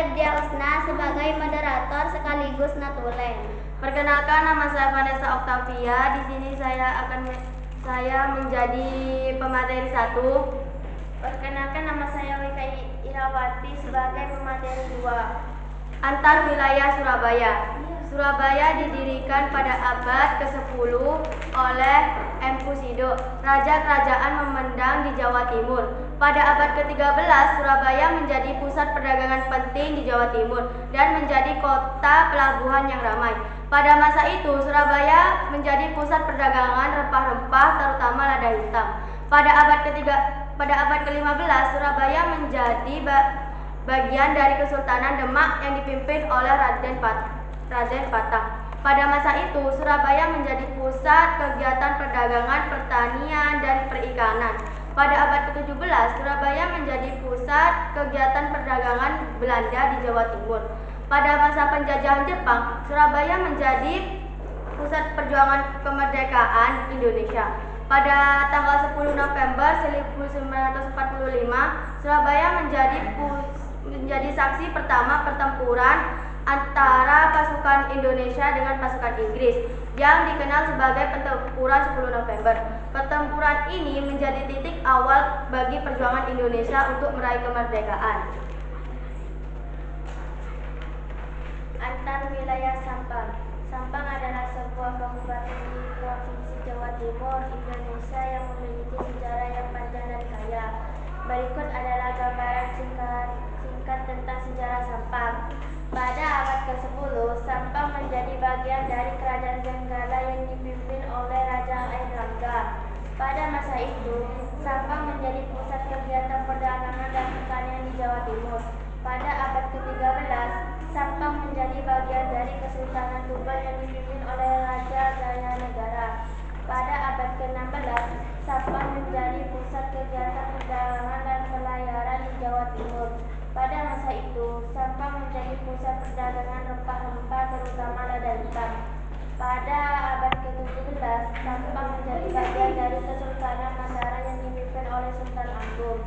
Ribdia Husna sebagai moderator sekaligus natulen. Perkenalkan, nama saya Vanessa Octavia. Di sini saya menjadi pemateri 1. Perkenalkan, nama saya Wika Irawati sebagai pemateri 2. Antar wilayah Surabaya. Surabaya didirikan pada abad ke-10 oleh Empu Sido, raja kerajaan Memendang di Jawa Timur. Pada abad ke-13, Surabaya menjadi pusat perdagangan penting di Jawa Timur dan menjadi kota pelabuhan yang ramai. Pada masa itu, Surabaya menjadi pusat perdagangan rempah-rempah, terutama lada hitam. Pada abad ke-15, Surabaya menjadi bagian dari Kesultanan Demak yang dipimpin oleh Raden Patah. Pada masa itu, Surabaya menjadi pusat kegiatan perdagangan, pertanian, dan perikanan. Pada abad ke-17, Surabaya menjadi pusat kegiatan perdagangan Belanda di Jawa Timur. Pada masa penjajahan Jepang, Surabaya menjadi pusat perjuangan kemerdekaan Indonesia. Pada tanggal 10 November 1945, Surabaya menjadi saksi pertama pertempuran antara pasukan Indonesia dengan pasukan Inggris yang dikenal sebagai Pertempuran 10 November. Pertempuran ini menjadi titik awal bagi perjuangan Indonesia untuk meraih kemerdekaan. Antar wilayah Sampang. Sampang adalah sebuah kabupaten di Provinsi Jawa Timur, Indonesia yang memiliki sejarah yang panjang dan kaya. Berikut adalah gambaran singkat tentang sejarah Sampang. Pada abad ke-10, Sampang menjadi bagian dari Kerajaan Jenggala yang dipimpin oleh Raja Airlangga. Pada masa itu, Sampang menjadi pusat kegiatan perdagangan dan pertanian di Jawa Timur. Pada abad ke-13, Sampang menjadi bagian dari Kesultanan Tuban yang dipimpin oleh Raja Jaya Negara. Pada abad ke-16, Sampang menjadi pusat kegiatan perdagangan dan pelayaran di Jawa Timur. Pada masa itu, Sampang menjadi pusat perdagangan rempah-rempah, terutama lada hitam. Pada abad ke-17, Sampang menjadi bagian dari Kesultanan Mataram yang dipimpin oleh Sultan Agung.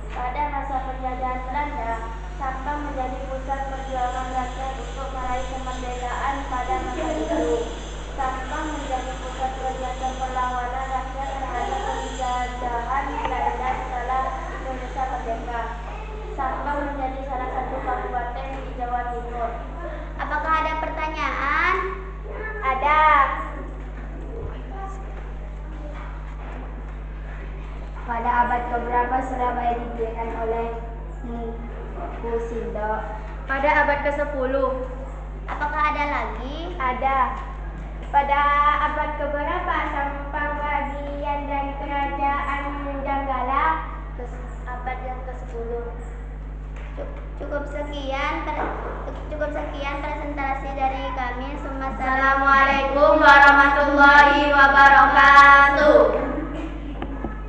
Pada masa penjajahan Belanda, Sampang menjadi pusat perjuangan rakyat untuk meraih kemerdekaan pada masa itu. Sampang menjadi pusat kegiatan perlawanan rakyat terhadap penjajahan Belanda setelah Indonesia merdeka. Sampang menjadi salah satu kabupaten di Jawa Timur. Apakah ada pertanyaan? Ada. Pada abad keberapa Surabaya didirikan oleh Empu Sido? Pada abad ke-10. Apakah ada lagi? Ada. Pada abad keberapa Sampang bagian dari Kerajaan Jenggala? Abad yang ke-10. Cukup sekian presentasi dari kami. Assalamualaikum warahmatullahi wabarakatuh.